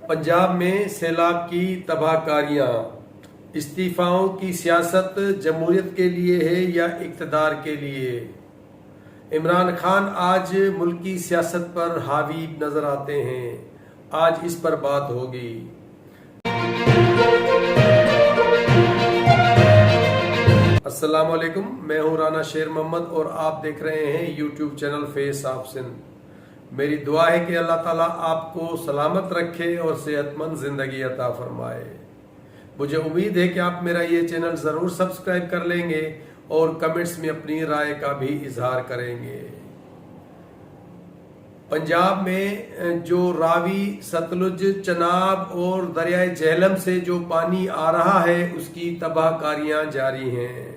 पंजाब में सैलाब की तबाहकारियां, इस्तीफाओं की सियासत जमहूरियत के लिए है या इक़्तिदार के लिए? इमरान खान आज मुल्क की सियासत पर हावी नजर आते हैं। आज इस पर बात होगी। अस्सलाम वालेकुम, मैं हूं राना शेर मोहम्मद और आप देख रहे हैं YouTube channel face of Sindh. मेरी दुआ है कि अल्लाह ताला आपको सलामत रखे और सेहतमंद जिंदगी अता फरमाए। मुझे उम्मीद है कि आप मेरा ये चैनल ज़रूर सब्सक्राइब कर लेंगे और कमेंट्स में अपनी राय का भी इजहार करेंगे। पंजाब में जो रावी, सतलुज, चनाब और दरियाए झेलम से जो पानी आ रहा है उसकी तबाहकारियां जारी हैं।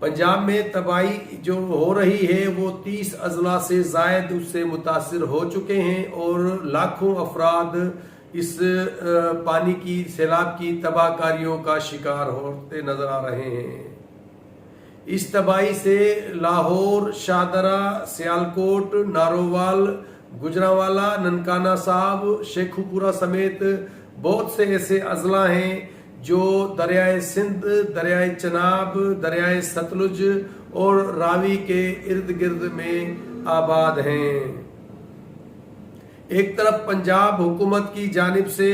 पंजाब में तबाही जो हो रही है वो 30 अजला से जायद उससे मुतासिर हो चुके हैं और लाखों अफराद इस पानी की सैलाब की तबाहकारियों का शिकार होते नजर आ रहे हैं। इस तबाही से लाहौर, शाहदरा, सियालकोट, नारोवाल, गुजरांवाला, ननकाना साहब, शेखुपुरा समेत बहुत से ऐसे अजला हैं जो दरियाए सिंध, दरियाए चनाब, दरियाए सतलुज और रावी के इर्द गिर्द में आबाद हैं। एक तरफ पंजाब हुकूमत की जानिब से,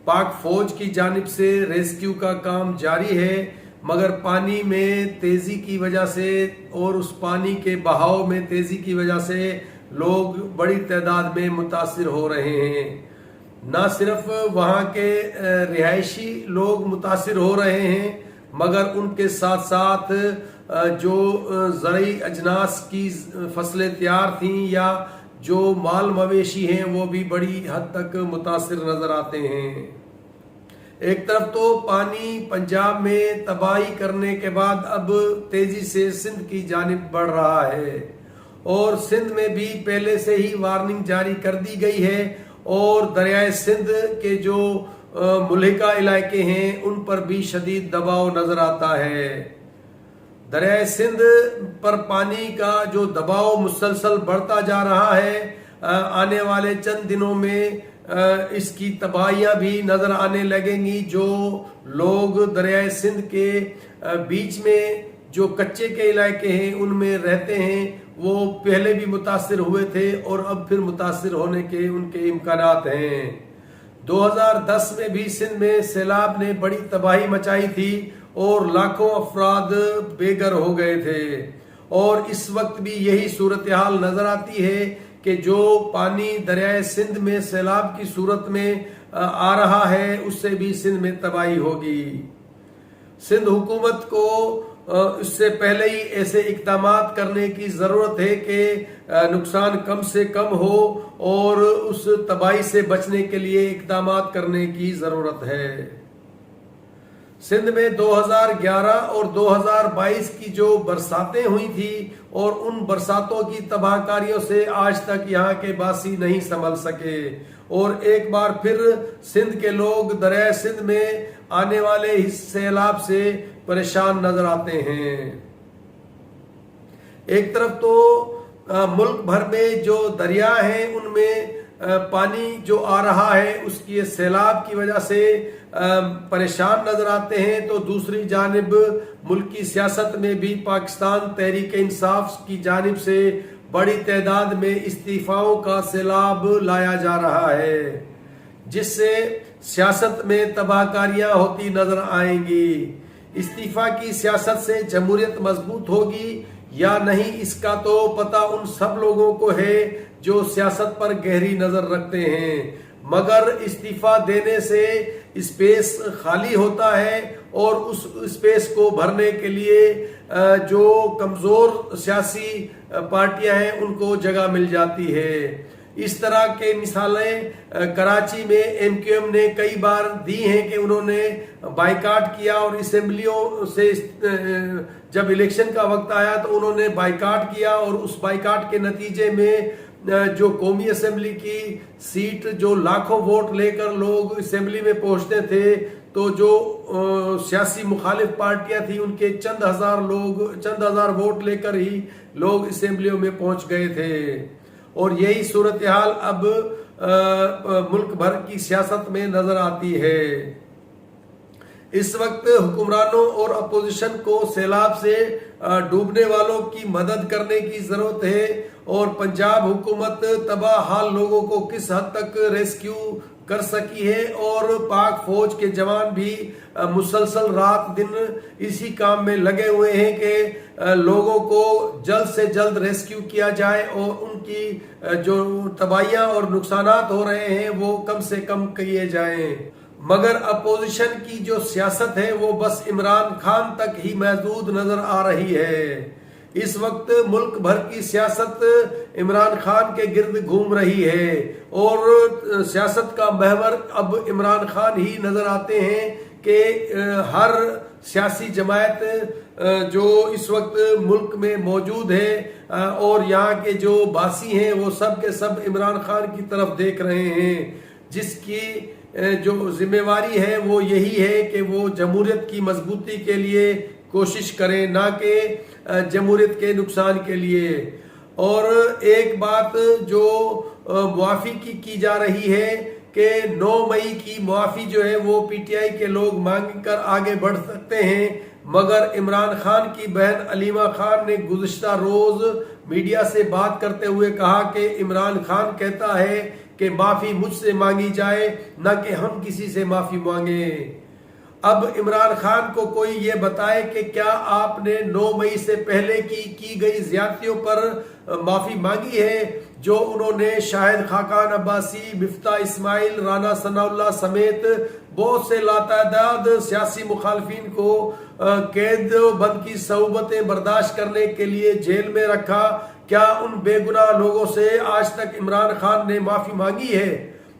पाक फौज की जानिब से रेस्क्यू का काम जारी है, मगर पानी में तेजी की वजह से और उस पानी के बहाव में तेजी की वजह से लोग बड़ी तादाद में मुतासिर हो रहे हैं। न सिर्फ वहाँ के रिहायशी लोग मुतासिर हो रहे हैं मगर उनके साथ साथ जो ज़रई अजनास की फसलें तैयार थीं या जो माल मवेशी हैं वो भी बड़ी हद तक मुतासिर नजर आते हैं। एक तरफ तो पानी पंजाब में तबाही करने के बाद अब तेजी से सिंध की जानिब बढ़ रहा है और सिंध में भी पहले से ही वार्निंग जारी कर दी गई है और दरियाए सिंध के जो मुल्हिका इलाके हैं उन पर भी शदीद दबाव नजर आता है। दरियाए सिंध पर पानी का जो दबाव मुसलसल बढ़ता जा रहा है, आने वाले चंद दिनों में इसकी तबाहियां भी नजर आने लगेंगी। जो लोग दरियाए सिंध के बीच में जो कच्चे के इलाके हैं उनमें रहते हैं वो पहले भी मुतासिर हुए थे और अब फिर मुतासिर होने के उनके इम्कानात हैं। 2010 में भी सिंध में सैलाब ने बड़ी तबाही मचाई थी और लाखों अफराद बेघर हो गए थे और इस वक्त भी यही सूरत हाल नजर आती है कि जो पानी दरियाए सिंध में सैलाब की सूरत में आ रहा है उससे भी सिंध में तबाही होगी। सिंध हुकूमत को इससे पहले ही ऐसे इक़दामात करने की जरूरत है कि नुकसान कम से कम हो और उस तबाही से बचने के लिए इक़दामात करने की जरूरत है। सिंध में 2011 और 2022 की जो बरसातें हुई थी और उन बरसातों की तबाहकारियों से आज तक यहाँ के बासी नहीं संभल सके और एक बार फिर सिंध के लोग दरिया सिंध में आने वाले इस सैलाब से परेशान नजर आते हैं। एक तरफ तो मुल्क भर में जो दरिया हैं उनमें पानी जो आ रहा है उसकी सैलाब की वजह से परेशान नजर आते हैं, तो दूसरी जानिब मुल्क की सियासत में भी पाकिस्तान तहरीक इंसाफ की जानिब से बड़ी तादाद में इस्तीफाओं का सैलाब लाया जा रहा है जिससे सियासत में तबाहकारियां होती नजर आएंगी। इस्तीफा की सियासत से जमहूरियत मजबूत होगी या नहीं इसका तो पता उन सब लोगों को है जो सियासत पर गहरी नजर रखते हैं, मगर इस्तीफा देने से स्पेस खाली होता है और उस स्पेस को भरने के लिए जो कमजोर सियासी पार्टियां हैं उनको जगह मिल जाती है। इस तरह के मिसालें कराची में MQM ने कई बार दी हैं कि उन्होंने बाइकाट किया और असेंबलियों से जब इलेक्शन का वक्त आया तो उन्होंने बाइकाट किया और उस बाइकाट के नतीजे में जो कौमी असेंबली की सीट जो लाखों वोट लेकर लोग असेंबली में पहुंचते थे तो जो सियासी मुखालिफ पार्टियां थी उनके चंद हजार वोट लेकर ही लोग असेंबलियों में पहुंच गए थे। और यही सूरत हाल अब मुल्क भर की सियासत में नजर आती है। इस वक्त हुक्मरानों और अपोजिशन को सैलाब से डूबने वालों की मदद करने की जरूरत है और पंजाब हुकूमत तबाह हाल लोगों को किस हद तक रेस्क्यू कर सकी है और पाक फौज के जवान भी मुसलसल रात दिन इसी काम में लगे हुए हैं कि लोगों को जल्द से जल्द रेस्क्यू किया जाए और उनकी जो तबाहियां और नुकसानात हो रहे हैं वो कम से कम किए जाएं। मगर अपोजिशन की जो सियासत है वो बस इमरान खान तक ही महदूद नजर आ रही है। इस वक्त मुल्क भर की सियासत इमरान खान के गिर्द घूम रही है और सियासत का महवर अब इमरान खान ही नजर आते हैं कि हर सियासी जमायत जो इस वक्त मुल्क में मौजूद है और यहाँ के जो बासी हैं वो सब के सब इमरान खान की तरफ देख रहे हैं, जिसकी जो जिम्मेवारी है वो यही है कि वो जमहूरियत की मजबूती के लिए कोशिश करें, ना कि जमहूरियत के नुकसान के लिए। और एक बात जो मुआफ़ी की जा रही है कि 9 मई की मुआफ़ी जो है वो पीटीआई के लोग मांग कर आगे बढ़ सकते हैं, मगर इमरान खान की बहन अलीमा खान ने गुज़िश्ता रोज मीडिया से बात करते हुए कहा कि इमरान खान कहता है कि माफ़ी मुझसे मांगी जाए, न कि हम किसी से माफ़ी मांगे। अब इमरान खान को कोई ये बताए कि क्या आपने 9 मई से पहले की गई ज्यादतियों पर माफी मांगी है, जो उन्होंने शाहिद खाकान अब्बासी, मिफ्ता इस्माइल, राना सनाउल्लाह समेत बहुत से लातादाद सियासी मुखालफिन को कैद बंद की सऊबतें बर्दाश्त करने के लिए जेल में रखा। क्या उन बेगुनाह लोगों से आज तक इमरान खान ने माफी मांगी है?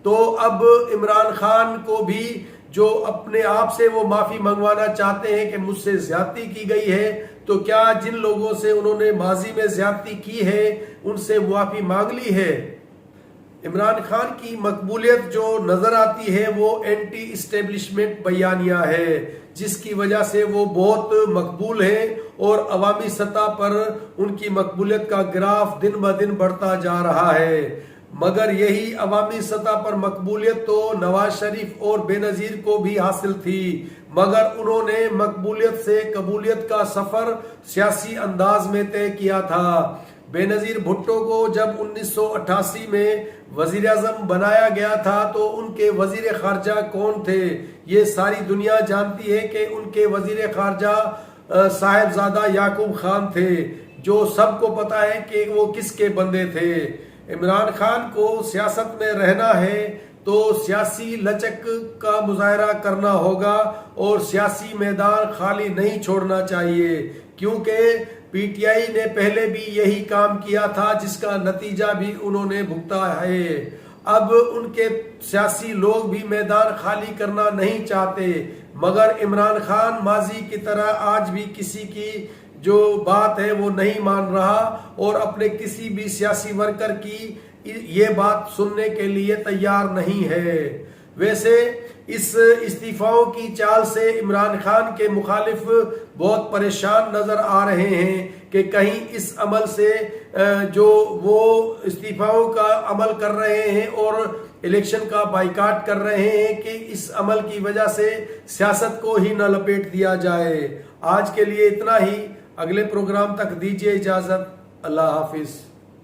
तो अब इमरान खान को भी जो अपने आप से वो माफी मंगवाना चाहते हैं कि मुझसे ज्यादती की गई है, तो क्या जिन लोगों से उन्होंने माजी में ज्यादती की है उनसे माफी मांग ली है? इमरान खान की मकबूलियत जो नजर आती है वो एंटी इस्टेब्लिशमेंट बयानिया है, जिसकी वजह से वो बहुत मकबूल है और अवामी सतह पर उनकी मकबूलियत का ग्राफ दिन ब दिन बढ़ता जा रहा है। मगर यही अवामी सतह पर मकबूलियत तो नवाज शरीफ और बेनजीर को भी हासिल थी, मगर उन्होंने मकबूलियत से कबूलियत का सफर सियासी अंदाज में तय किया था। बेनजीर भुट्टो को जब 1988 में वजीर आजम बनाया गया था तो उनके वजीर खारजा कौन थे? ये सारी दुनिया जानती है कि उनके वजीर खारजा साहिबजादा याकूब खान थे, जो सबको पता है कि वो किसके बंदे थे। इमरान खान को सियासत में रहना है तो सियासी लचक का मुजाहरा करना होगा और सियासी मैदान खाली नहीं छोड़ना चाहिए, क्योंकि पीटीआई ने पहले भी यही काम किया था, जिसका नतीजा भी उन्होंने भुगता है। अब उनके सियासी लोग भी मैदान खाली करना नहीं चाहते, मगर इमरान खान माजी की तरह आज भी किसी की जो बात है वो नहीं मान रहा और अपने किसी भी सियासी वर्कर की ये बात सुनने के लिए तैयार नहीं है। वैसे इस इस्तीफाओं की चाल से इमरान खान के मुखालिफ बहुत परेशान नजर आ रहे हैं कि कहीं इस अमल से जो वो इस्तीफाओं का अमल कर रहे हैं और इलेक्शन का बाइकाट कर रहे हैं कि इस अमल की वजह से सियासत को ही न लपेट दिया जाए। आज के लिए इतना ही, अगले प्रोग्राम तक दीजिए इजाजत। अल्लाह हाफिज।